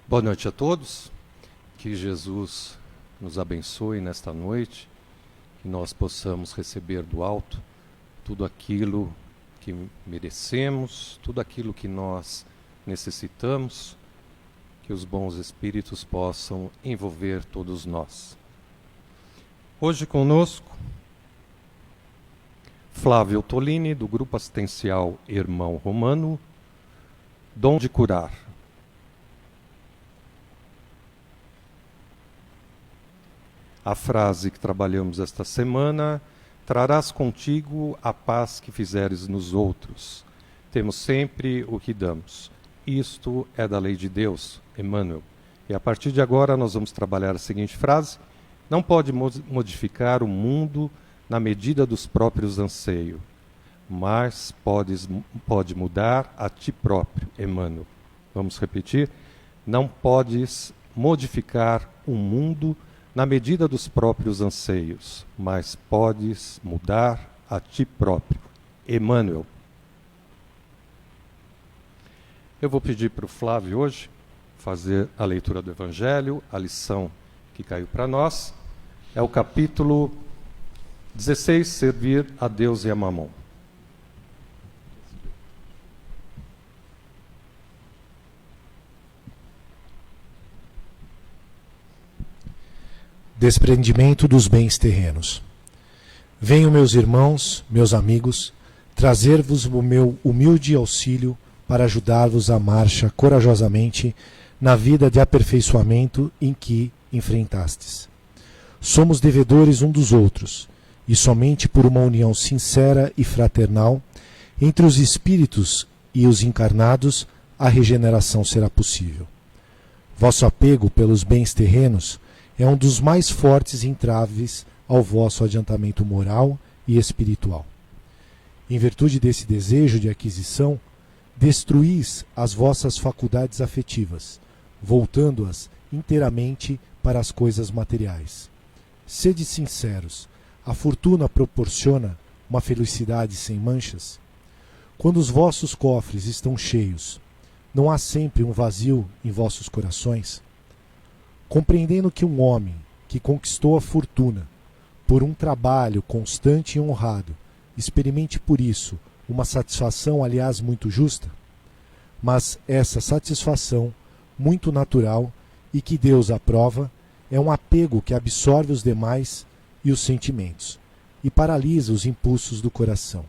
Boa noite a todos, que Jesus nos abençoe nesta noite, que nós possamos receber do alto tudo aquilo que merecemos, tudo aquilo que nós necessitamos, que os bons espíritos possam envolver todos nós. Hoje conosco, Flávio Tolini, do Grupo Assistencial Irmão Romano, Dom de Curar. A frase que trabalhamos esta semana: trarás contigo a paz que fizeres nos outros. Temos sempre o que damos. Isto é da lei de Deus, Emmanuel. E a partir de agora nós vamos trabalhar a seguinte frase: não pode modificar o mundo na medida dos próprios anseios, mas pode mudar a ti próprio, Emmanuel. Vamos repetir: não podes modificar o mundo na medida dos próprios anseios, mas podes mudar a ti próprio, Emmanuel. Eu vou pedir para o Flávio hoje fazer a leitura do Evangelho. A lição que caiu para nós é o capítulo 16, Servir a Deus e a Mamon. Desprendimento dos bens terrenos. Venho, meus irmãos, meus amigos, trazer-vos o meu humilde auxílio para ajudar-vos a marcha corajosamente na vida de aperfeiçoamento em que enfrentastes. Somos devedores um dos outros, e somente por uma união sincera e fraternal entre os espíritos e os encarnados a regeneração será possível. Vosso apego pelos bens terrenos é um dos mais fortes entraves ao vosso adiantamento moral e espiritual. Em virtude desse desejo de aquisição, destruís as vossas faculdades afetivas, voltando-as inteiramente para as coisas materiais. Sede sinceros, a fortuna proporciona uma felicidade sem manchas? Quando os vossos cofres estão cheios, não há sempre um vazio em vossos corações? Compreendendo que um homem que conquistou a fortuna por um trabalho constante e honrado, experimente por isso uma satisfação, aliás, muito justa, mas essa satisfação, muito natural e que Deus aprova, é um apego que absorve os demais e os sentimentos e paralisa os impulsos do coração.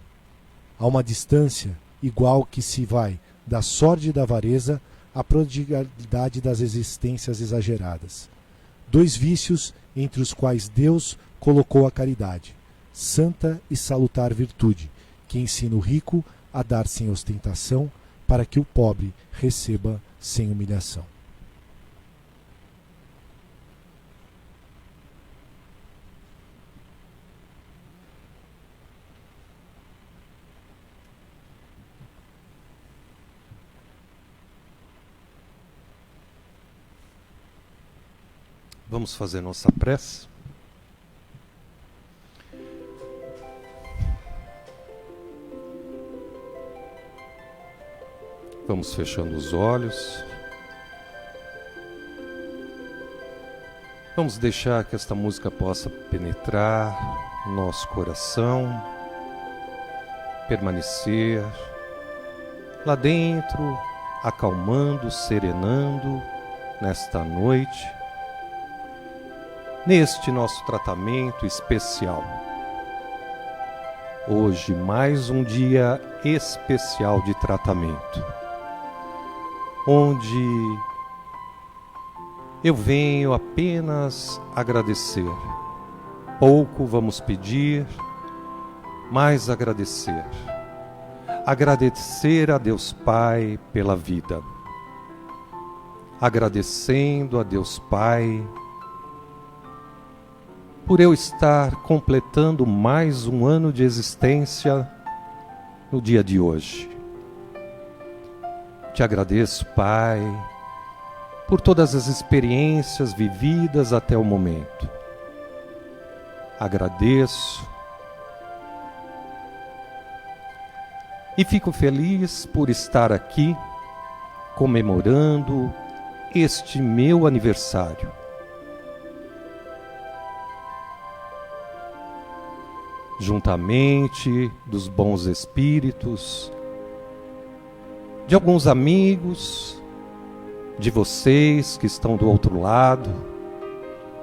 Há uma distância igual que se vai da sórdida avareza à prodigalidade das existências exageradas. Dois vícios entre os quais Deus colocou a caridade, santa e salutar virtude, que ensina o rico a dar sem ostentação, para que o pobre receba sem humilhação. Vamos fazer nossa prece. Vamos fechando os olhos. Vamos deixar que esta música possa penetrar no nosso coração, permanecer lá dentro, acalmando, serenando nesta noite, neste nosso tratamento especial. Hoje, mais um dia especial de tratamento, onde eu venho apenas agradecer. Pouco vamos pedir, mas agradecer. Agradecer a Deus Pai pela vida. Agradecendo a Deus Pai por eu estar completando mais um ano de existência no dia de hoje. Te agradeço, Pai, por todas as experiências vividas até o momento. Agradeço e fico feliz por estar aqui comemorando este meu aniversário. Juntamente dos bons espíritos, de alguns amigos, de vocês que estão do outro lado,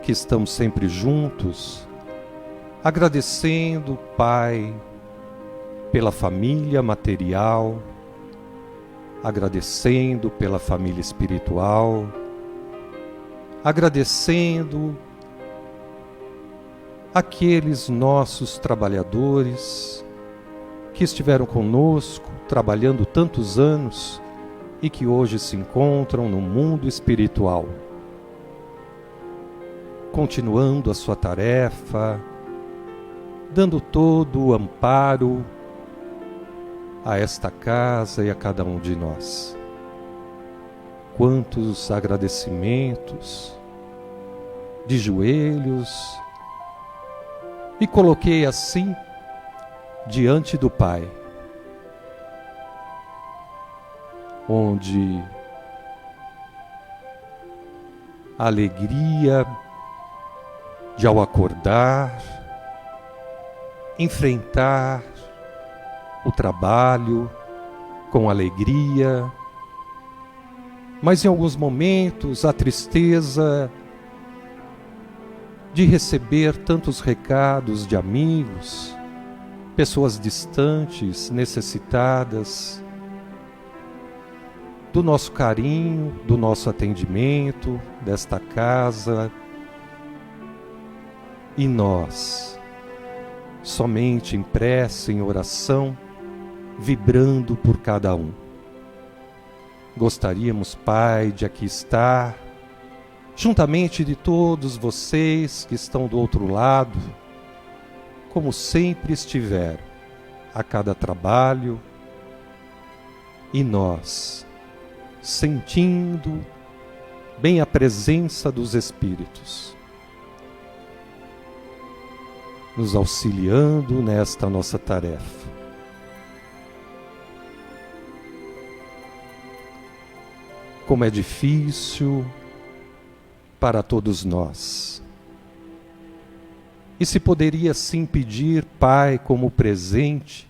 que estamos sempre juntos, agradecendo, Pai, pela família material, agradecendo pela família espiritual, agradecendo aqueles nossos trabalhadores que estiveram conosco trabalhando tantos anos e que hoje se encontram no mundo espiritual, continuando a sua tarefa, dando todo o amparo a esta casa e a cada um de nós. Quantos agradecimentos, de joelhos, e coloquei assim diante do Pai, onde a alegria de ao acordar, enfrentar o trabalho com alegria, mas em alguns momentos a tristeza de receber tantos recados de amigos, pessoas distantes, necessitadas do nosso carinho, do nosso atendimento, desta casa. E nós, somente em prece, em oração, vibrando por cada um. Gostaríamos, Pai, de aqui estar, juntamente de todos vocês que estão do outro lado, como sempre estiveram, a cada trabalho, e nós, sentindo bem a presença dos Espíritos, nos auxiliando nesta nossa tarefa. Como é difícil para todos nós. E se poderia sim pedir, Pai, como presente,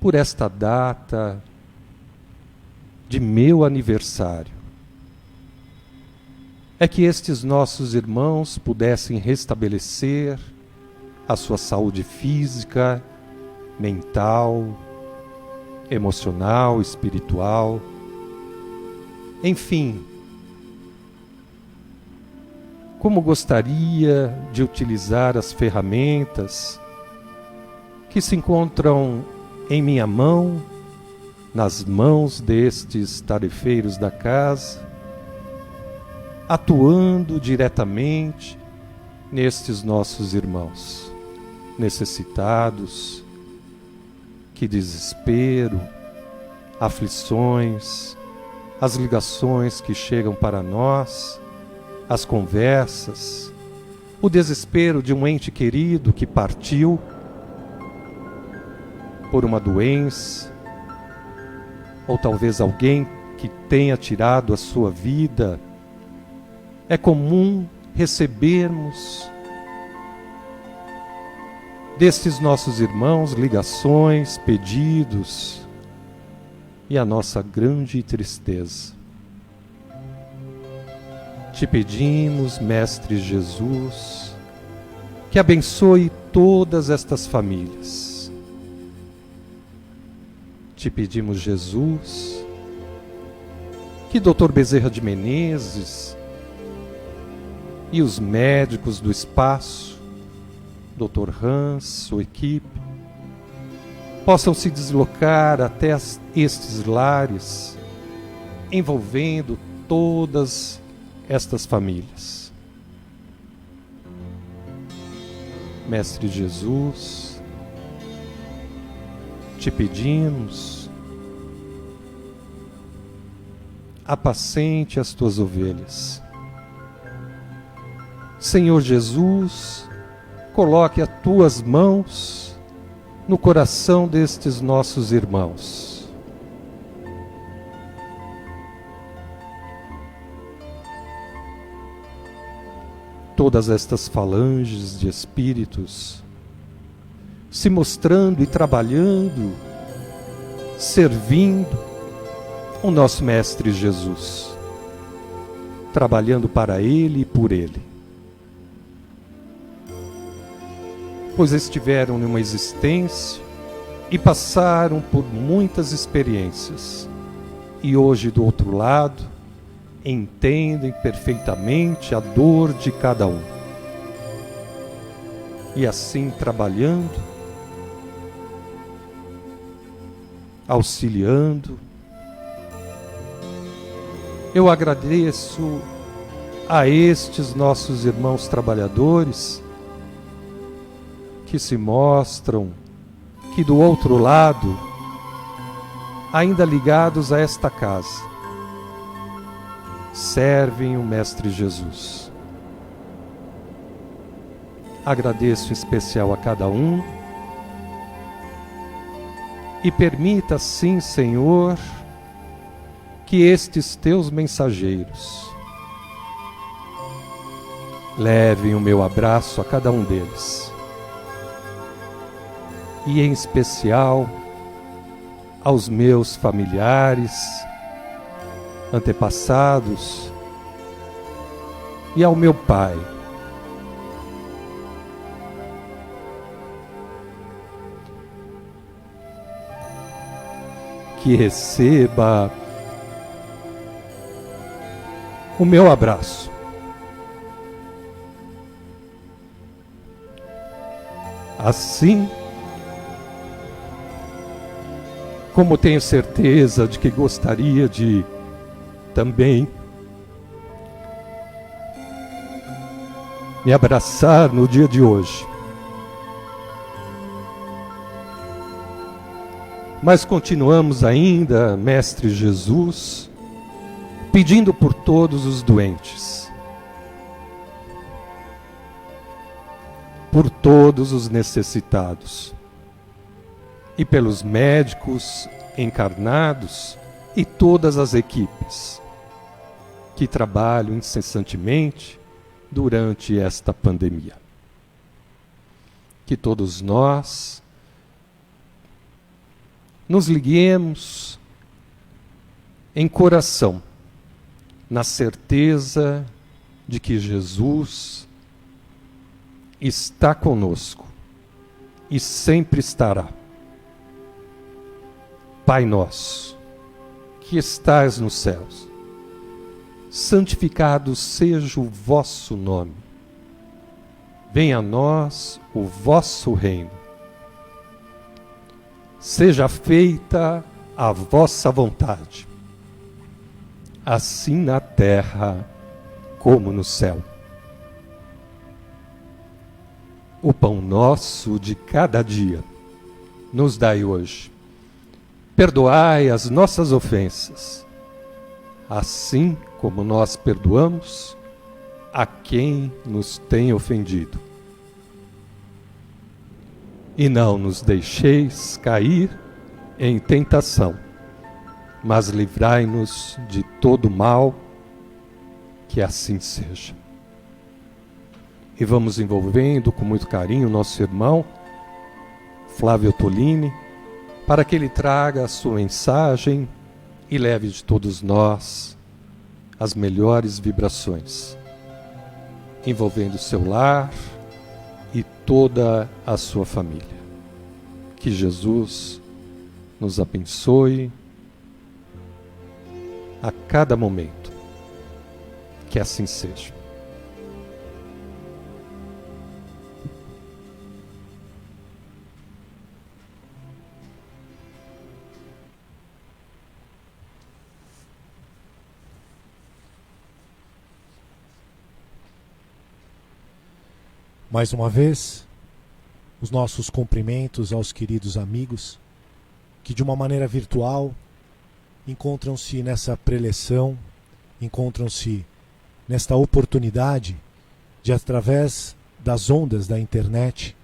por esta data de meu aniversário, é que estes nossos irmãos pudessem restabelecer a sua saúde física, mental, emocional, espiritual, enfim. Como gostaria de utilizar as ferramentas que se encontram em minha mão, nas mãos destes tarefeiros da casa, atuando diretamente nestes nossos irmãos necessitados, que desespero, aflições, as ligações que chegam para nós, as conversas, o desespero de um ente querido que partiu por uma doença, ou talvez alguém que tenha tirado a sua vida. É comum recebermos destes nossos irmãos ligações, pedidos, e a nossa grande tristeza. Te pedimos, Mestre Jesus, que abençoe todas estas famílias. Te pedimos, Jesus, que Dr. Bezerra de Menezes e os médicos do espaço, Dr. Hans, sua equipe, possam se deslocar até estes lares, envolvendo todas estas famílias. Mestre Jesus, te pedimos, apacente as tuas ovelhas. Senhor Jesus, coloque as tuas mãos no coração destes nossos irmãos. todas estas falanges de espíritos se mostrando e trabalhando, servindo o nosso Mestre Jesus, trabalhando para Ele e por Ele. Pois estiveram numa existência e passaram por muitas experiências, e hoje, do outro lado, entendem perfeitamente a dor de cada um. E assim, trabalhando, auxiliando, eu agradeço a estes nossos irmãos trabalhadores que se mostram que do outro lado, ainda ligados a esta casa, servem o Mestre Jesus. Agradeço em especial a cada um e permita, sim, Senhor, que estes teus mensageiros levem o meu abraço a cada um deles, e em especial aos meus familiares, antepassados e ao meu pai. Que receba o meu abraço. Assim como tenho certeza de que gostaria de também me abraçar no dia de hoje. Mas continuamos ainda, Mestre Jesus, pedindo por todos os doentes, por todos os necessitados, e pelos médicos encarnados e todas as equipes que trabalham incessantemente durante esta pandemia. Que todos nós nos liguemos em coração, na certeza de que Jesus está conosco e sempre estará. Pai nosso, que estais nos céus, santificado seja o vosso nome. Venha a nós o vosso reino. Seja feita a vossa vontade, assim na terra como no céu. O pão nosso de cada dia nos dai hoje. Perdoai as nossas ofensas, assim como nós perdoamos a quem nos tem ofendido. E não nos deixeis cair em tentação, mas livrai-nos de todo mal, que assim seja. E vamos envolvendo com muito carinho o nosso irmão Flávio Tolini, para que ele traga a sua mensagem e leve de todos nós as melhores vibrações, envolvendo o seu lar e toda a sua família. Que Jesus nos abençoe a cada momento. Que assim seja. Mais uma vez, os nossos cumprimentos aos queridos amigos que, de uma maneira virtual, encontram-se nessa preleção, encontram-se nesta oportunidade de, através das ondas da internet,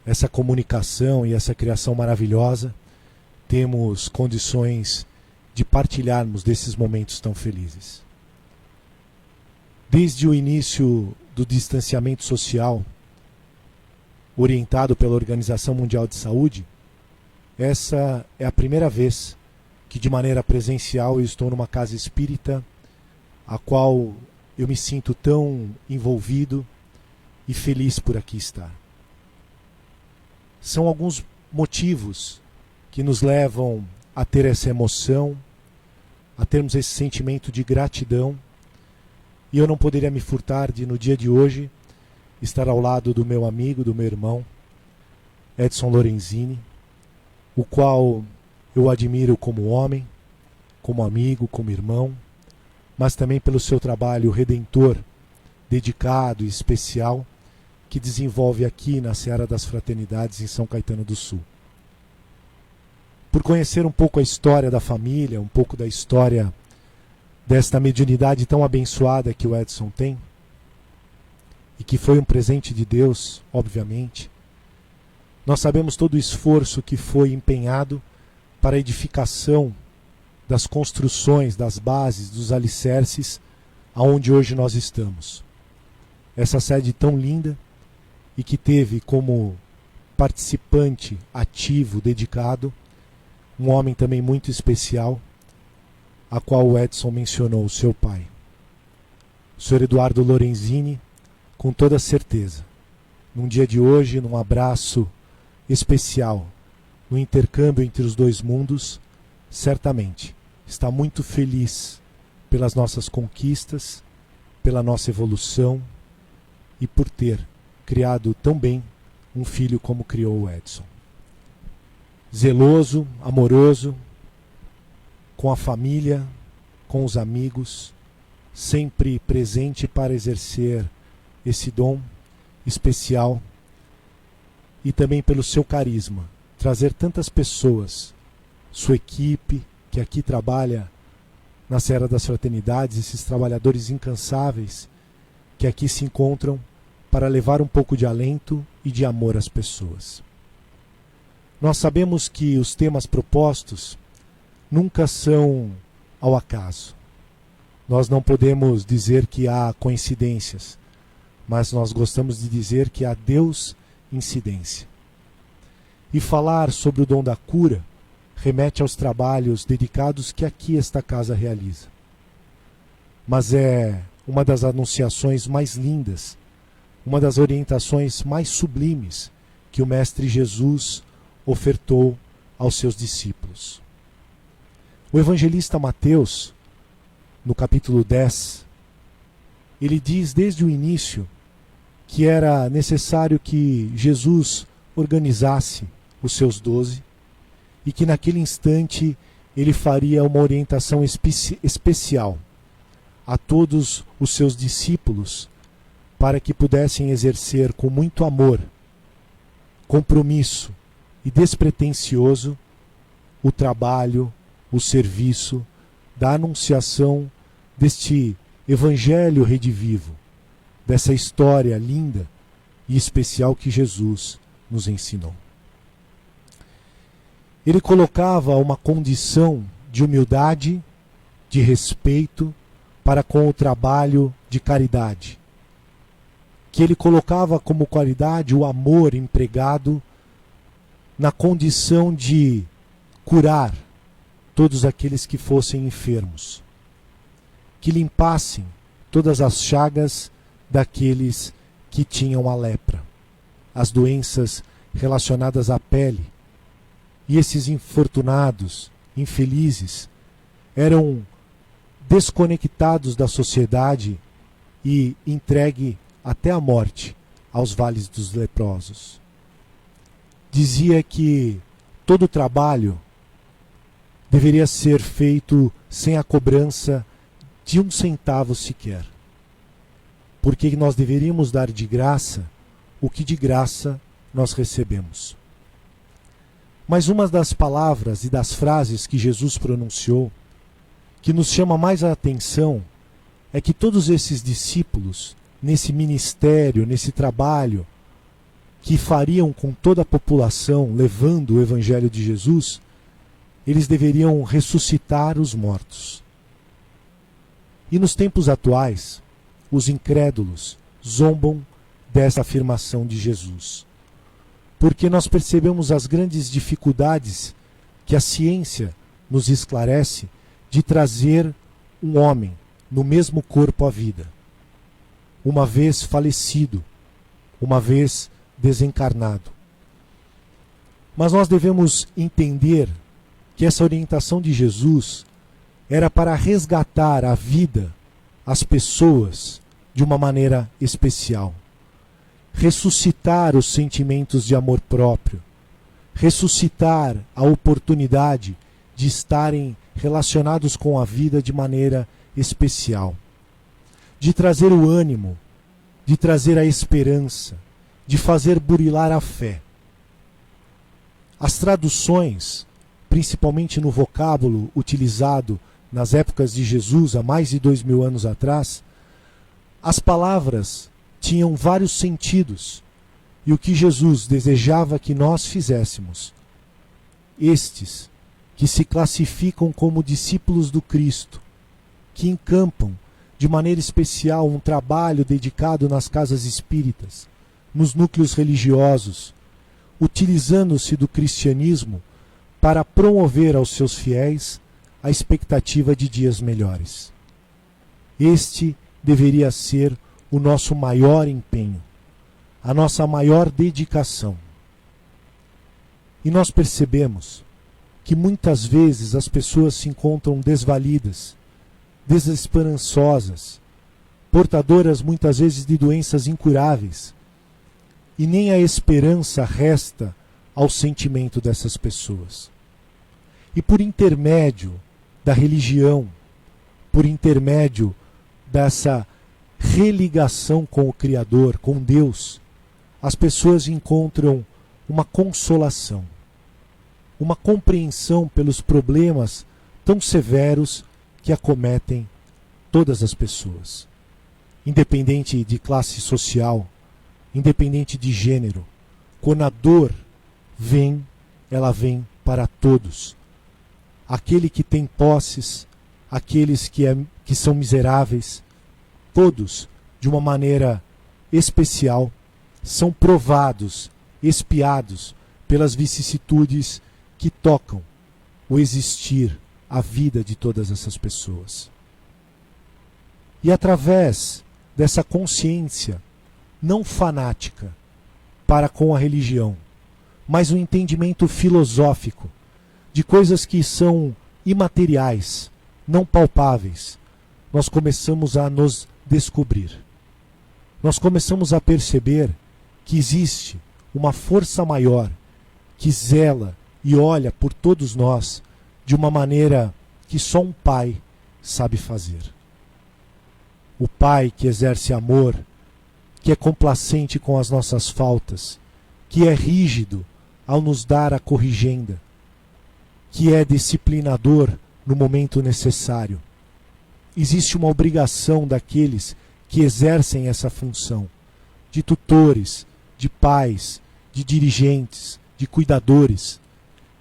essa comunicação e essa criação maravilhosa, temos condições de partilharmos desses momentos tão felizes. Desde o início do distanciamento social, orientado pela Organização Mundial de Saúde, essa é a primeira vez que de maneira presencial eu estou numa casa espírita, a qual eu me sinto tão envolvido e feliz por aqui estar. São alguns motivos que nos levam a ter essa emoção, a termos esse sentimento de gratidão, e eu não poderia me furtar de, no dia de hoje, estar ao lado do meu amigo, do meu irmão, Edson Lorenzini, o qual eu admiro como homem, como amigo, como irmão, mas também pelo seu trabalho redentor, dedicado e especial, que desenvolve aqui na Seara das Fraternidades, em São Caetano do Sul. Por conhecer um pouco a história da família, um pouco da história desta mediunidade tão abençoada que o Edson tem, e que foi um presente de Deus, obviamente, nós sabemos todo o esforço que foi empenhado para a edificação das construções, das bases, dos alicerces, aonde hoje nós estamos. Essa sede tão linda e que teve como participante ativo, dedicado, um homem também muito especial, a qual o Edson mencionou, seu pai. O Sr. Eduardo Lorenzini, com toda certeza, num dia de hoje, num abraço especial, no intercâmbio entre os dois mundos, certamente está muito feliz pelas nossas conquistas, pela nossa evolução e por ter criado tão bem um filho como criou o Edson. Zeloso, amoroso, com a família, com os amigos, sempre presente para exercer esse dom especial e também pelo seu carisma, trazer tantas pessoas, sua equipe, que aqui trabalha na Seara das Fraternidades, esses trabalhadores incansáveis que aqui se encontram para levar um pouco de alento e de amor às pessoas. Nós sabemos que os temas propostos nunca são ao acaso. Nós não podemos dizer que há coincidências, mas nós gostamos de dizer que há Deus incidência. E falar sobre o dom da cura remete aos trabalhos dedicados que aqui esta casa realiza. Mas é uma das anunciações mais lindas, uma das orientações mais sublimes que o Mestre Jesus ofertou aos seus discípulos. O evangelista Mateus, no capítulo 10, ele diz desde o início que era necessário que Jesus organizasse os seus 12 e que naquele instante ele faria uma orientação especial a todos os seus discípulos para que pudessem exercer com muito amor, compromisso e despretensioso o trabalho, o serviço da anunciação deste Evangelho redivivo, dessa história linda e especial que Jesus nos ensinou. Ele colocava uma condição de humildade, de respeito para com o trabalho de caridade, que ele colocava como qualidade o amor empregado na condição de curar todos aqueles que fossem enfermos, que limpassem todas as chagas daqueles que tinham a lepra, as doenças relacionadas à pele. E esses infortunados, infelizes, eram desconectados da sociedade e entregue até a morte aos vales dos leprosos. Dizia que todo trabalho deveria ser feito sem a cobrança de um centavo sequer, porque nós deveríamos dar de graça o que de graça nós recebemos. Mas uma das palavras e das frases que Jesus pronunciou, que nos chama mais a atenção, é que todos esses discípulos, nesse ministério, nesse trabalho, que fariam com toda a população, levando o Evangelho de Jesus, eles deveriam ressuscitar os mortos. E nos tempos atuais, os incrédulos zombam dessa afirmação de Jesus. Porque nós percebemos as grandes dificuldades que a ciência nos esclarece de trazer um homem no mesmo corpo à vida, uma vez falecido, uma vez desencarnado. Mas nós devemos entender que essa orientação de Jesus era para resgatar a vida, as pessoas, de uma maneira especial. Ressuscitar os sentimentos de amor próprio, ressuscitar a oportunidade de estarem relacionados com a vida de maneira especial, de trazer o ânimo, de trazer a esperança, de fazer burilar a fé. As traduções, principalmente no vocábulo utilizado nas épocas de Jesus, há mais de 2000 anos atrás, as palavras tinham vários sentidos, e o que Jesus desejava que nós fizéssemos, estes que se classificam como discípulos do Cristo, que encampam de maneira especial um trabalho dedicado nas casas espíritas, nos núcleos religiosos, utilizando-se do cristianismo para promover aos seus fiéis a expectativa de dias melhores. Este deveria ser o nosso maior empenho, a nossa maior dedicação. E nós percebemos que muitas vezes as pessoas se encontram desvalidas, desesperançosas, portadoras muitas vezes de doenças incuráveis, e nem a esperança resta ao sentimento dessas pessoas. E por intermédio da religião, por intermédio dessa religação com o Criador, com Deus, as pessoas encontram uma consolação, uma compreensão pelos problemas tão severos que acometem todas as pessoas, independente de classe social, independente de gênero. Quando a dor vem, ela vem para todos. Aquele que tem posses, aqueles que são miseráveis, todos, de uma maneira especial, são provados, espiados pelas vicissitudes que tocam o existir, a vida de todas essas pessoas. E através dessa consciência não fanática para com a religião, mas um entendimento filosófico de coisas que são imateriais, não palpáveis, nós começamos a nos descobrir. Nós começamos a perceber que existe uma força maior que zela e olha por todos nós de uma maneira que só um pai sabe fazer. O pai que exerce amor, que é complacente com as nossas faltas, que é rígido ao nos dar a corrigenda, que é disciplinador no momento necessário. Existe uma obrigação daqueles que exercem essa função, de tutores, de pais, de dirigentes, de cuidadores.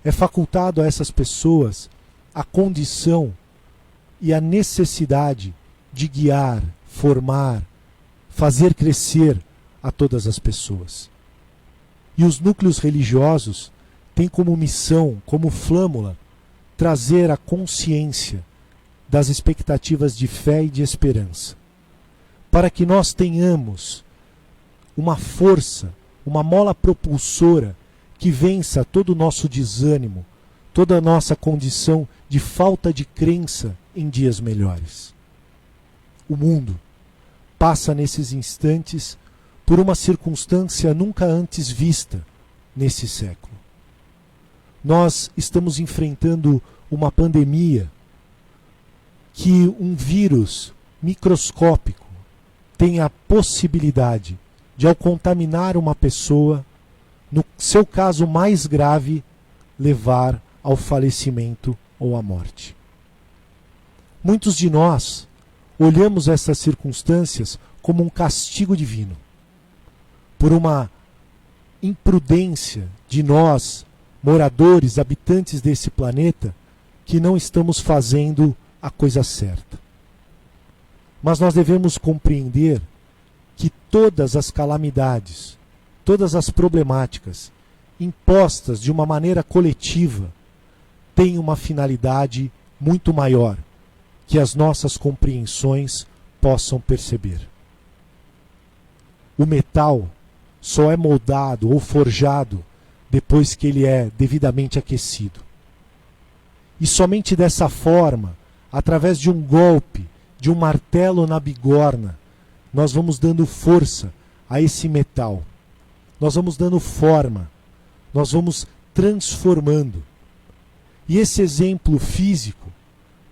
É facultado a essas pessoas a condição e a necessidade de guiar, formar, fazer crescer a todas as pessoas. E os núcleos religiosos têm como missão, como flâmula, trazer a consciência das expectativas de fé e de esperança, para que nós tenhamos uma força, uma mola propulsora que vença todo o nosso desânimo, toda a nossa condição de falta de crença em dias melhores. O mundo passa nesses instantes por uma circunstância nunca antes vista nesse século. Nós estamos enfrentando uma pandemia que um vírus microscópico tem a possibilidade de, ao contaminar uma pessoa, no seu caso mais grave, levar ao falecimento ou à morte. Muitos de nós olhamos essas circunstâncias como um castigo divino, por uma imprudência de nós, moradores, habitantes desse planeta, que não estamos fazendo a coisa certa. Mas nós devemos compreender que todas as calamidades, todas as problemáticas impostas de uma maneira coletiva têm uma finalidade muito maior que as nossas compreensões possam perceber. O metal só é moldado ou forjado depois que ele é devidamente aquecido. E somente dessa forma, através de um golpe, de um martelo na bigorna, nós vamos dando força a esse metal. Nós vamos dando forma, nós vamos transformando. E esse exemplo físico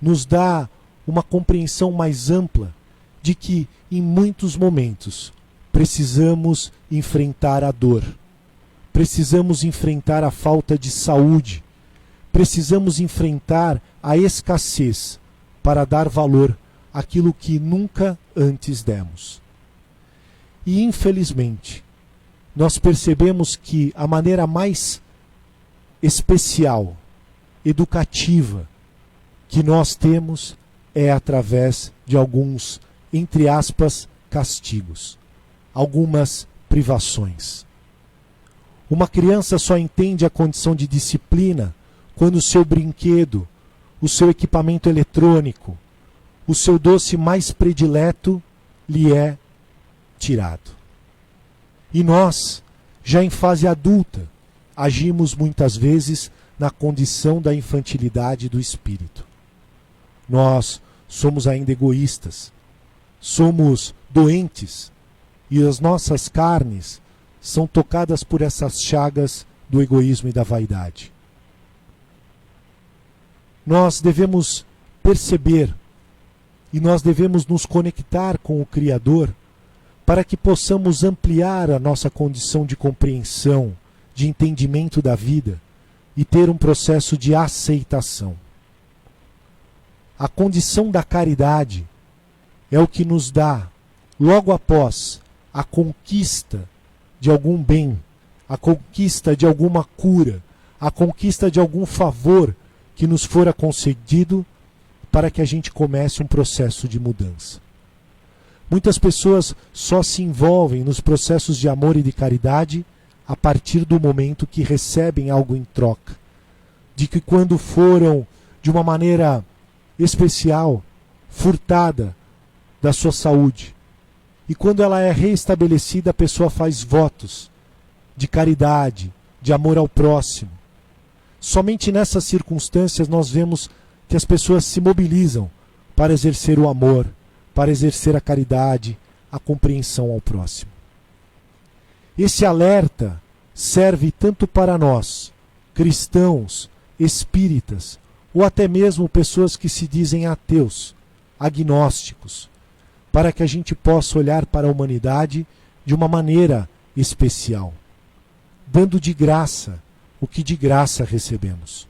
nos dá uma compreensão mais ampla de que, em muitos momentos, precisamos enfrentar a dor, precisamos enfrentar a falta de saúde, precisamos enfrentar a escassez para dar valor àquilo que nunca antes demos. E, infelizmente, nós percebemos que a maneira mais especial, educativa, que nós temos é através de alguns, entre aspas, castigos, algumas privações. Uma criança só entende a condição de disciplina quando o seu brinquedo, o seu equipamento eletrônico, o seu doce mais predileto lhe é tirado. E nós, já em fase adulta, agimos muitas vezes na condição da infantilidade do espírito. Nós somos ainda egoístas, somos doentes, e as nossas carnes são tocadas por essas chagas do egoísmo e da vaidade. Nós devemos perceber e nós devemos nos conectar com o Criador para que possamos ampliar a nossa condição de compreensão, de entendimento da vida e ter um processo de aceitação. A condição da caridade é o que nos dá, logo após a conquista de algum bem, a conquista de alguma cura, a conquista de algum favor que nos fora concedido, para que a gente comece um processo de mudança. Muitas pessoas só se envolvem nos processos de amor e de caridade a partir do momento que recebem algo em troca. De que quando foram, de uma maneira especial, furtada da sua saúde. E quando ela é reestabelecida, a pessoa faz votos de caridade, de amor ao próximo. Somente nessas circunstâncias nós vemos que as pessoas se mobilizam para exercer o amor, para exercer a caridade, a compreensão ao próximo. Esse alerta serve tanto para nós, cristãos, espíritas, ou até mesmo pessoas que se dizem ateus, agnósticos, para que a gente possa olhar para a humanidade de uma maneira especial, dando de graça o que de graça recebemos.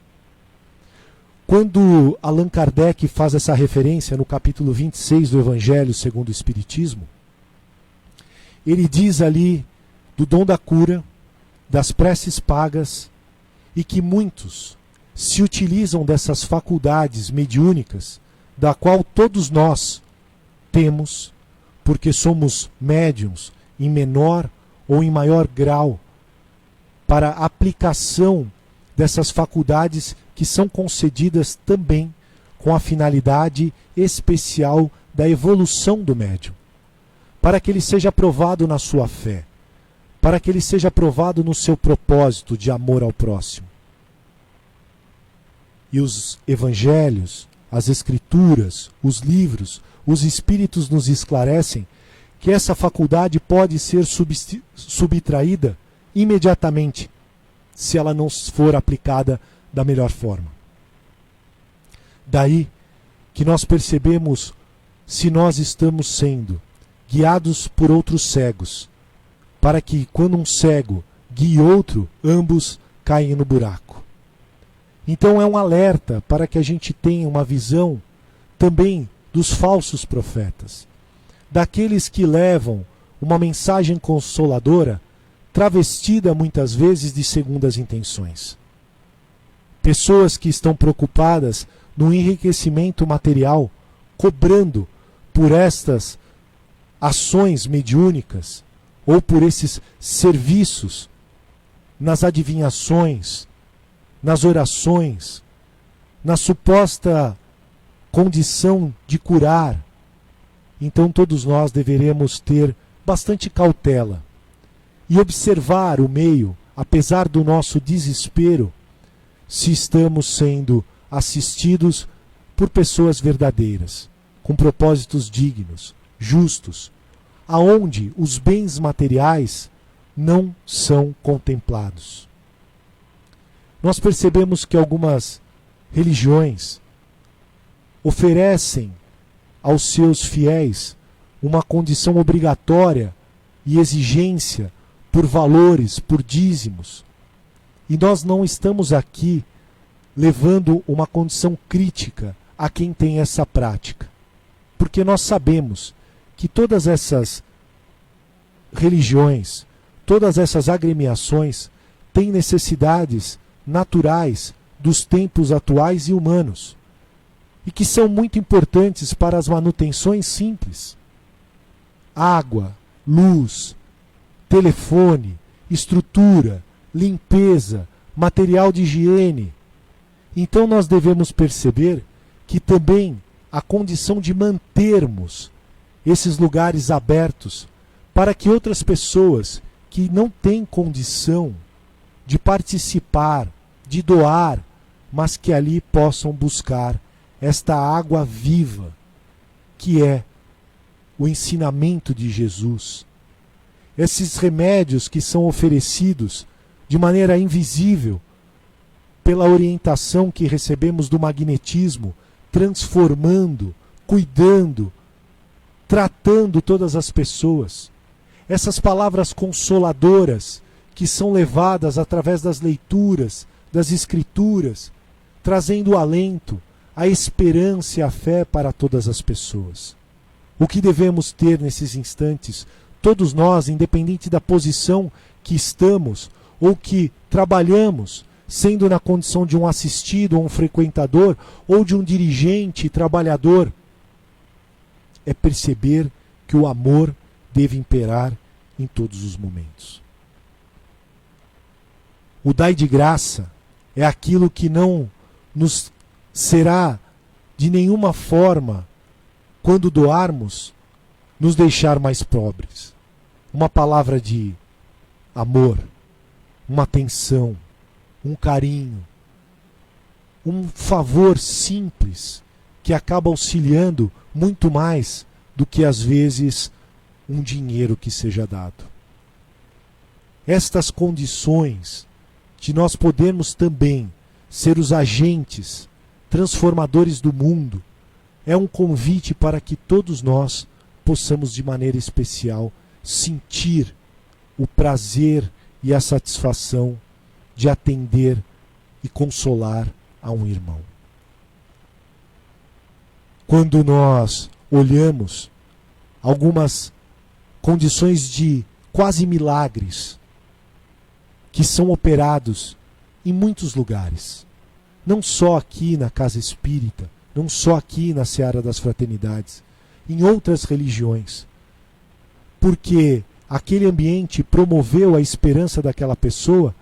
Quando Allan Kardec faz essa referência no capítulo 26 do Evangelho segundo o Espiritismo, ele diz ali do dom da cura, das preces pagas, e que muitos se utilizam dessas faculdades mediúnicas, da qual todos nós temos, porque somos médiuns em menor ou em maior grau, para a aplicação dessas faculdades que são concedidas também com a finalidade especial da evolução do médium, para que ele seja aprovado na sua fé, para que ele seja aprovado no seu propósito de amor ao próximo. E os evangelhos, as escrituras, os livros, os espíritos nos esclarecem que essa faculdade pode ser subtraída imediatamente, se ela não for aplicada da melhor forma. Daí que nós percebemos se nós estamos sendo guiados por outros cegos, para que quando um cego guie outro, ambos caem no buraco. Então é um alerta para que a gente tenha uma visão também dos falsos profetas, daqueles que levam uma mensagem consoladora travestida muitas vezes de segundas intenções. Pessoas que estão preocupadas no enriquecimento material, cobrando por estas ações mediúnicas ou por esses serviços nas adivinhações, nas orações, na suposta condição de curar, então todos nós deveremos ter bastante cautela e observar o meio, apesar do nosso desespero, se estamos sendo assistidos por pessoas verdadeiras, com propósitos dignos, justos, aonde os bens materiais não são contemplados. Nós percebemos que algumas religiões oferecem aos seus fiéis uma condição obrigatória e exigência por valores, por dízimos. E nós não estamos aqui levando uma condição crítica a quem tem essa prática. Porque nós sabemos que todas essas religiões, todas essas agremiações têm necessidades naturais dos tempos atuais e humanos, e que são muito importantes para as manutenções simples. Água, luz, telefone, estrutura, limpeza, material de higiene. Então nós devemos perceber que também a condição de mantermos esses lugares abertos para que outras pessoas que não têm condição de participar, de doar, mas que ali possam buscar esta água viva, que é o ensinamento de Jesus. Esses remédios que são oferecidos de maneira invisível, pela orientação que recebemos do magnetismo, transformando, cuidando, tratando todas as pessoas. Essas palavras consoladoras que são levadas através das leituras, das escrituras, trazendo o alento, a esperança e a fé para todas as pessoas. O que devemos ter nesses instantes, todos nós, independente da posição que estamos ou que trabalhamos, sendo na condição de um assistido ou um frequentador ou de um dirigente trabalhador, é perceber que o amor deve imperar em todos os momentos. O dai de graça é aquilo que não nos será de nenhuma forma, quando doarmos, nos deixar mais pobres. Uma palavra de amor, uma atenção, um carinho, um favor simples que acaba auxiliando muito mais do que às vezes um dinheiro que seja dado. Estas condições de nós podermos também ser os agentes transformadores do mundo é um convite para que todos nós possamos de maneira especial sentir o prazer e a satisfação de atender e consolar a um irmão. Quando nós olhamos algumas condições de quase milagres que são operados em muitos lugares, não só aqui na Casa Espírita, não só aqui na Seara das Fraternidades, em outras religiões, porque aquele ambiente promoveu a esperança daquela pessoa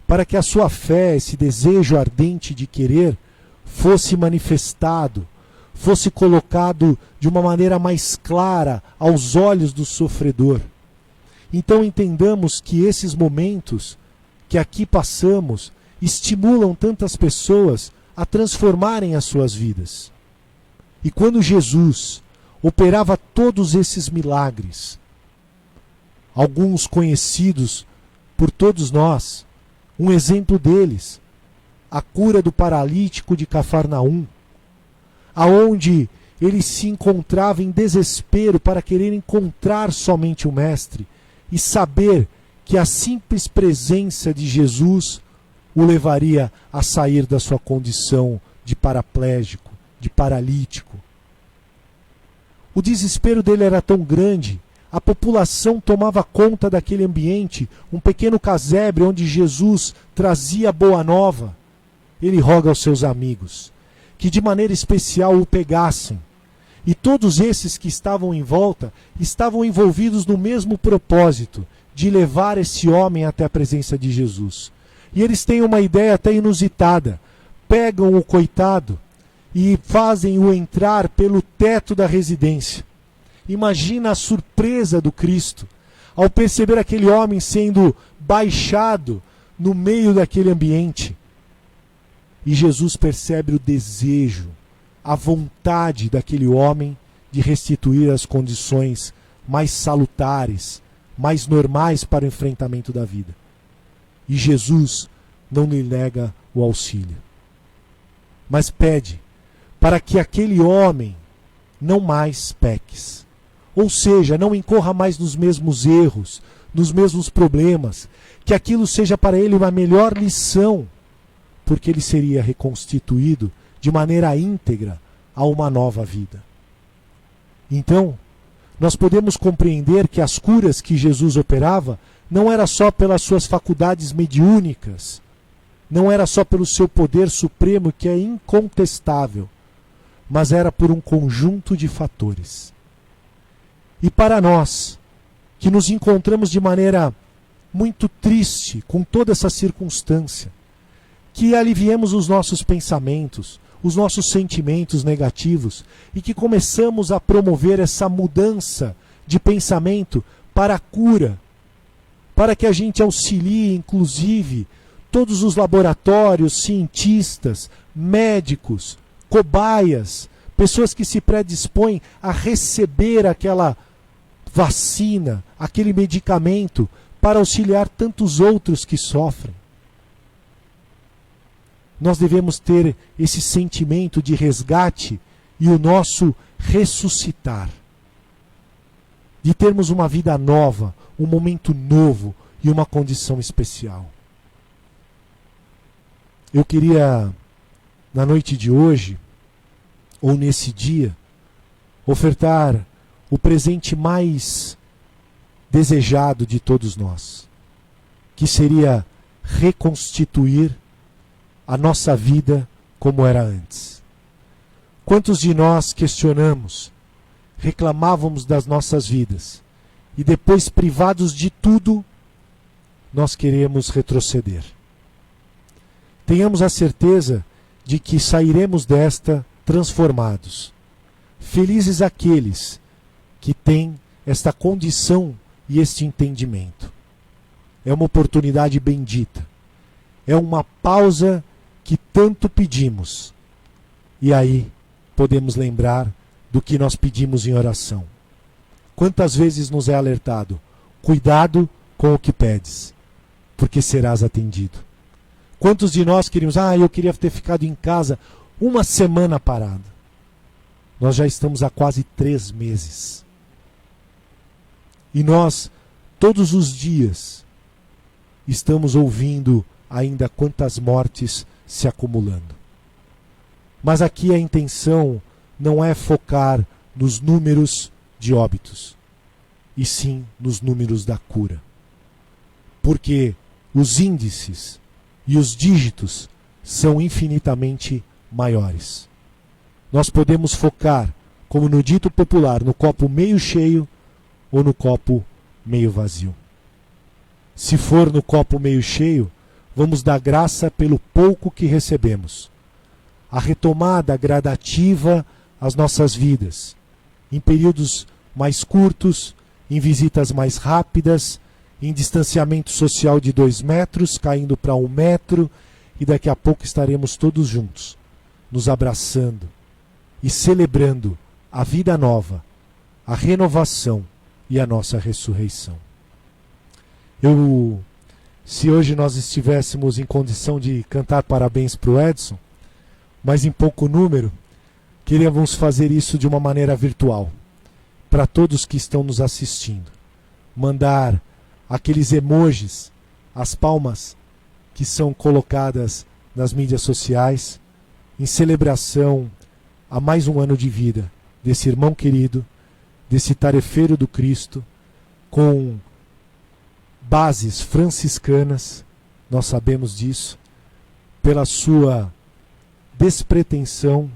para que a sua fé, esse desejo ardente de querer, fosse manifestado, fosse colocado de uma maneira mais clara aos olhos do sofredor. Então entendamos que esses momentos que aqui passamos estimulam tantas pessoas a transformarem as suas vidas. E quando Jesus operava todos esses milagres, alguns conhecidos por todos nós, um exemplo deles, a cura do paralítico de Cafarnaum, aonde ele se encontrava em desespero para querer encontrar somente o Mestre e saber que a simples presença de Jesus o levaria a sair da sua condição de paraplégico, de paralítico. O desespero dele era tão grande, a população tomava conta daquele ambiente, um pequeno casebre onde Jesus trazia boa nova. Ele roga aos seus amigos que de maneira especial o pegassem E todos esses que estavam em volta estavam envolvidos no mesmo propósito, de levar esse homem até a presença de Jesus. E eles têm uma ideia até inusitada. Pegam o coitado e fazem-o entrar pelo teto da residência. Imagina a surpresa do Cristo ao perceber aquele homem sendo baixado no meio daquele ambiente. E Jesus percebe o desejo, a vontade daquele homem de restituir as condições mais salutares, mais normais para o enfrentamento da vida. E Jesus não lhe nega o auxílio, mas pede para que aquele homem não mais peques. Ou seja, não incorra mais nos mesmos erros, nos mesmos problemas, que aquilo seja para ele uma melhor lição, porque ele seria reconstituído de maneira íntegra a uma nova vida. Então, nós podemos compreender que as curas que Jesus operava não era só pelas suas faculdades mediúnicas, não era só pelo seu poder supremo, que é incontestável, mas era por um conjunto de fatores. E para nós, que nos encontramos de maneira muito triste com toda essa circunstância, que aliviemos os nossos pensamentos, os nossos sentimentos negativos e que começamos a promover essa mudança de pensamento para a cura, para que a gente auxilie, inclusive, todos os laboratórios, cientistas, médicos, cobaias, pessoas que se predispõem a receber aquela vacina, aquele medicamento, para auxiliar tantos outros que sofrem. Nós devemos ter esse sentimento de resgate e o nosso ressuscitar. De termos uma vida nova, um momento novo e uma condição especial. Eu queria, na noite de hoje, ou nesse dia, ofertar o presente mais desejado de todos nós, que seria reconstituir a nossa vida como era antes. Quantos de nós questionamos, reclamávamos das nossas vidas e depois, privados de tudo, nós queremos retroceder? Tenhamos a certeza de que sairemos desta transformados. Felizes aqueles que têm esta condição e este entendimento. É uma oportunidade bendita. É uma pausa que tanto pedimos. E aí podemos lembrar do que nós pedimos em oração. Quantas vezes nos é alertado: cuidado com o que pedes, porque serás atendido. Quantos de nós queríamos: eu queria ter ficado em casa uma semana parado. Nós já estamos há quase 3 meses. E nós, todos os dias, estamos ouvindo ainda quantas mortes se acumulando. Mas aqui a intenção não é focar nos números de óbitos, e sim nos números da cura. Porque os índices e os dígitos são infinitamente maiores. Nós podemos focar, como no dito popular, no copo meio cheio ou no copo meio vazio. Se for no copo meio cheio, vamos dar graça pelo pouco que recebemos. A retomada gradativa às nossas vidas, em períodos mais curtos, em visitas mais rápidas, em distanciamento social de 2 metros, caindo para 1 metro, e daqui a pouco estaremos todos juntos, nos abraçando e celebrando a vida nova, a renovação e a nossa ressurreição. Se hoje nós estivéssemos em condição de cantar parabéns para o Edson, mas em pouco número, queríamos fazer isso de uma maneira virtual, para todos que estão nos assistindo. Mandar aqueles emojis, as palmas que são colocadas nas mídias sociais, em celebração a mais um ano de vida desse irmão querido, desse tarefeiro do Cristo, com bases franciscanas, nós sabemos disso, pela sua despretensão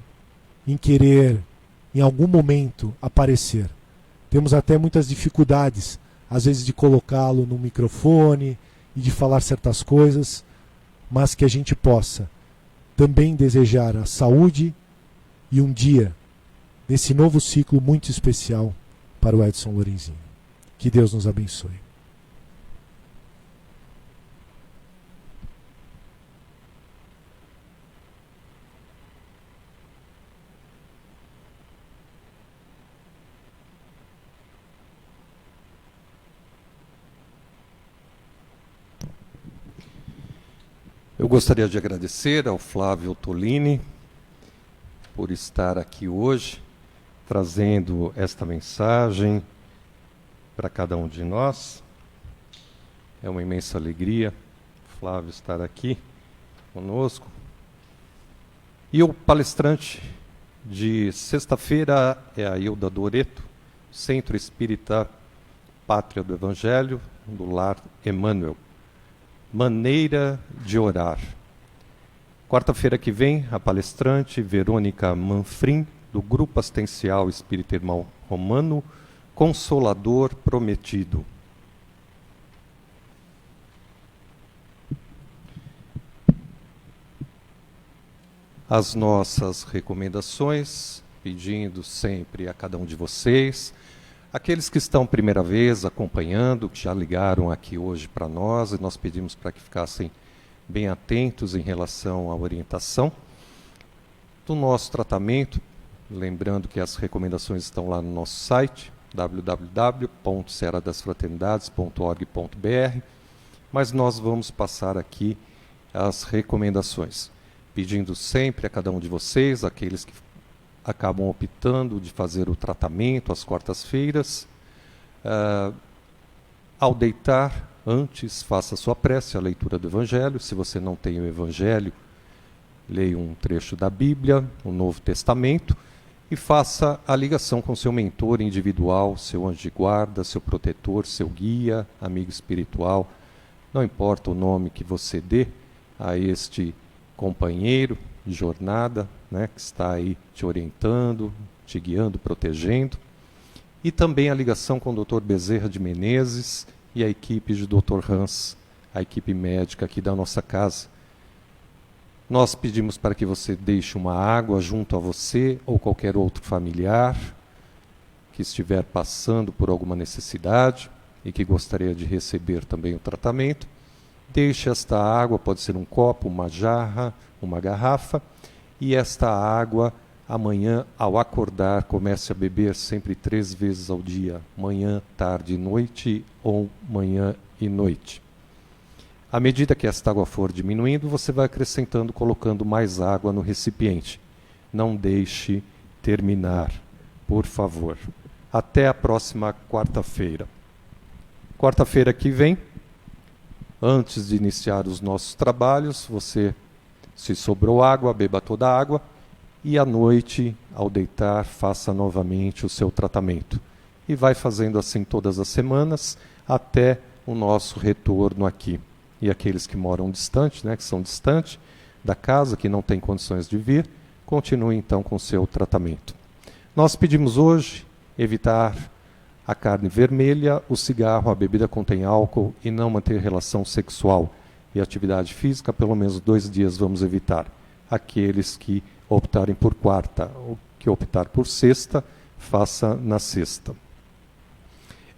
em querer em algum momento aparecer. Temos até muitas dificuldades, às vezes, de colocá-lo no microfone e de falar certas coisas, mas que a gente possa também desejar a saúde e um dia, nesse novo ciclo muito especial para o Edson Lorenzinho. Que Deus nos abençoe. Eu gostaria de agradecer ao Flávio Tolini por estar aqui hoje, trazendo esta mensagem para cada um de nós. É uma imensa alegria, Flávio, estar aqui conosco. E o palestrante de sexta-feira é a Hilda Doreto, Centro Espírita Pátria do Evangelho, do Lar Emmanuel. Maneira de orar. Quarta-feira que vem, a palestrante Verônica Manfrim, do Grupo Assistencial Espírita Irmão Romano, Consolador Prometido. As nossas recomendações, pedindo sempre a cada um de vocês, aqueles que estão primeira vez acompanhando, que já ligaram aqui hoje para nós, e nós pedimos para que ficassem bem atentos em relação à orientação do nosso tratamento, lembrando que as recomendações estão lá no nosso site, www.seradasfraternidades.org.br, mas nós vamos passar aqui as recomendações, pedindo sempre a cada um de vocês, aqueles que acabam optando de fazer o tratamento às quartas-feiras. Ao deitar, antes, faça a sua prece, a leitura do Evangelho. Se você não tem o Evangelho, leia um trecho da Bíblia, o Novo Testamento, e faça a ligação com seu mentor individual, seu anjo de guarda, seu protetor, seu guia, amigo espiritual. Não importa o nome que você dê a este companheiro de jornada, né, que está aí te orientando, te guiando, protegendo. E também a ligação com o Dr. Bezerra de Menezes e a equipe de Dr. Hans, a equipe médica aqui da nossa casa. Nós pedimos para que você deixe uma água junto a você ou qualquer outro familiar que estiver passando por alguma necessidade e que gostaria de receber também o tratamento. Deixe esta água, pode ser um copo, uma jarra, uma garrafa, e esta água, amanhã, ao acordar, comece a beber sempre 3 vezes ao dia, manhã, tarde e noite, ou manhã e noite. À medida que esta água for diminuindo, você vai acrescentando, colocando mais água no recipiente. Não deixe terminar, por favor. Até a próxima quarta-feira. Quarta-feira que vem, antes de iniciar os nossos trabalhos, você, se sobrou água, beba toda a água, e à noite, ao deitar, faça novamente o seu tratamento. E vai fazendo assim todas as semanas, até o nosso retorno aqui. E aqueles que moram distante, né, que são distantes da casa, que não têm condições de vir, continuem então com o seu tratamento. Nós pedimos hoje evitar a carne vermelha, o cigarro, a bebida contém álcool e não manter relação sexual. E atividade física, pelo menos 2 dias vamos evitar. Aqueles que optarem por quarta ou que optar por sexta, faça na sexta.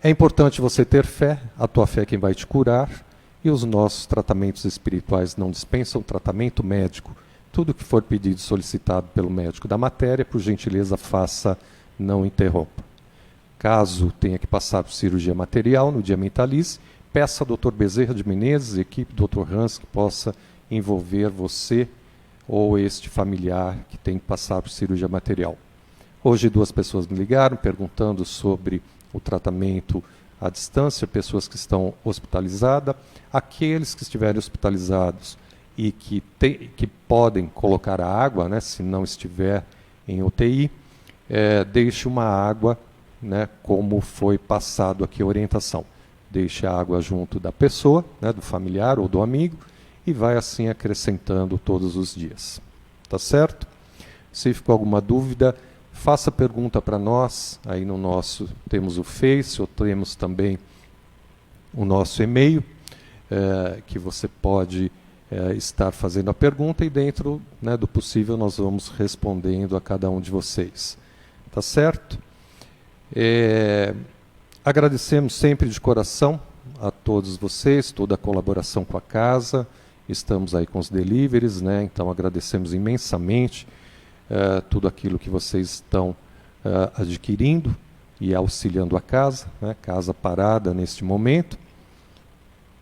É importante você ter fé, a tua fé é quem vai te curar, e os nossos tratamentos espirituais não dispensam tratamento médico. Tudo que for pedido e solicitado pelo médico da matéria, por gentileza, faça, não interrompa. Caso tenha que passar por cirurgia material, no dia mentalize, peça ao Dr. Bezerra de Menezes, equipe Dr. Hans, que possa envolver você ou este familiar que tem que passar por cirurgia material. Hoje 2 pessoas me ligaram perguntando sobre o tratamento à distância, pessoas que estão hospitalizadas. Aqueles que estiverem hospitalizados e que podem colocar a água, né, se não estiver em UTI, deixe uma água, né, como foi passado aqui a orientação. Deixe a água junto da pessoa, né, do familiar ou do amigo, e vai assim acrescentando todos os dias. Tá certo? Se ficou alguma dúvida, faça pergunta para nós, aí no nosso, temos o Face, ou temos também o nosso e-mail, que você pode estar fazendo a pergunta e dentro, né, do possível nós vamos respondendo a cada um de vocês. Tá certo? Agradecemos sempre de coração a todos vocês, toda a colaboração com a casa, estamos aí com os deliveries, né, então agradecemos imensamente tudo aquilo que vocês estão adquirindo e auxiliando a casa, né, casa parada neste momento,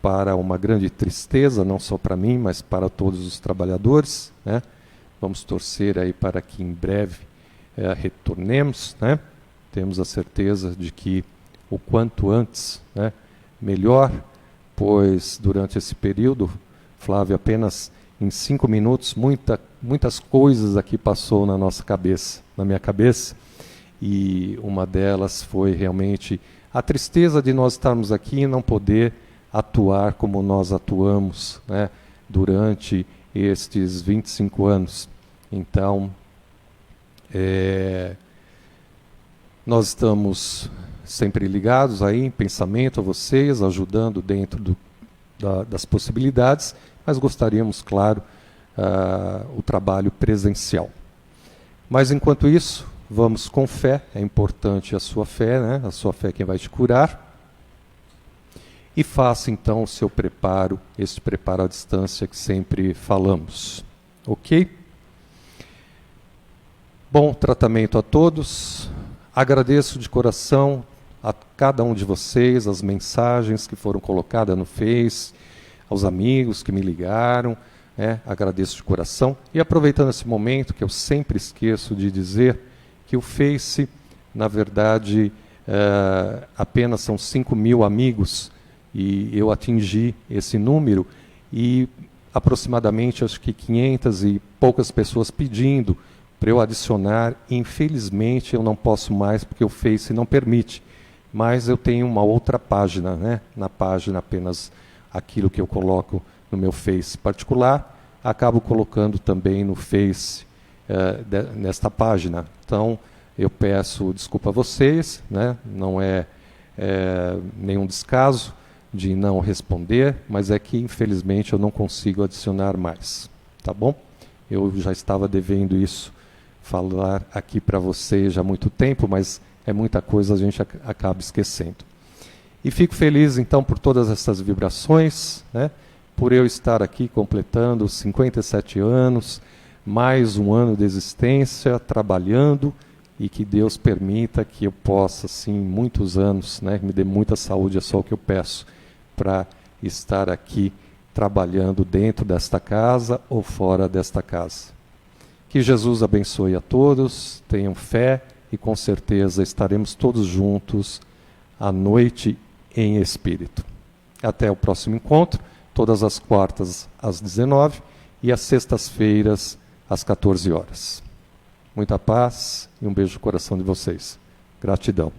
para uma grande tristeza, não só para mim, mas para todos os trabalhadores, né? Vamos torcer aí para que em breve retornemos, né? Temos a certeza de que o quanto antes, né, melhor, pois durante esse período, Flávio, apenas em 5 minutos, muitas coisas aqui passou na nossa cabeça, na minha cabeça, e uma delas foi realmente a tristeza de nós estarmos aqui e não poder atuar como nós atuamos, né, durante estes 25 anos. Então, nós estamos sempre ligados aí em pensamento a vocês, ajudando dentro das possibilidades, mas gostaríamos, claro, o trabalho presencial. Mas, enquanto isso, vamos com fé, é importante a sua fé, né? A sua fé é quem vai te curar. E faça, então, o seu preparo, este preparo à distância que sempre falamos. Ok? Bom tratamento a todos. Agradeço de coração a cada um de vocês, as mensagens que foram colocadas no Face, aos amigos que me ligaram, agradeço de coração. E aproveitando esse momento, que eu sempre esqueço de dizer, que o Face, na verdade, apenas são 5.000 amigos, e eu atingi esse número, e aproximadamente, acho que 500 e poucas pessoas pedindo para eu adicionar. Infelizmente, eu não posso mais, porque o Face não permite. Mas eu tenho uma outra página, né? Na página apenas aquilo que eu coloco no meu Face particular, acabo colocando também no Face nesta página. Então, eu peço desculpa a vocês, né? Não é nenhum descaso de não responder, mas é que, infelizmente, eu não consigo adicionar mais. Tá bom? Eu já estava devendo isso, falar aqui para vocês já há muito tempo, mas é muita coisa, a gente acaba esquecendo. E fico feliz, então, por todas essas vibrações, né? Por eu estar aqui completando 57 anos, mais um ano de existência, trabalhando, e que Deus permita que eu possa, assim, muitos anos, né? Me dê muita saúde, é só o que eu peço, para estar aqui trabalhando dentro desta casa ou fora desta casa. Que Jesus abençoe a todos, tenham fé, e com certeza estaremos todos juntos à noite em espírito. Até o próximo encontro, todas as quartas às 19 e às sextas-feiras às 14 horas. Muita paz e um beijo no coração de vocês. Gratidão.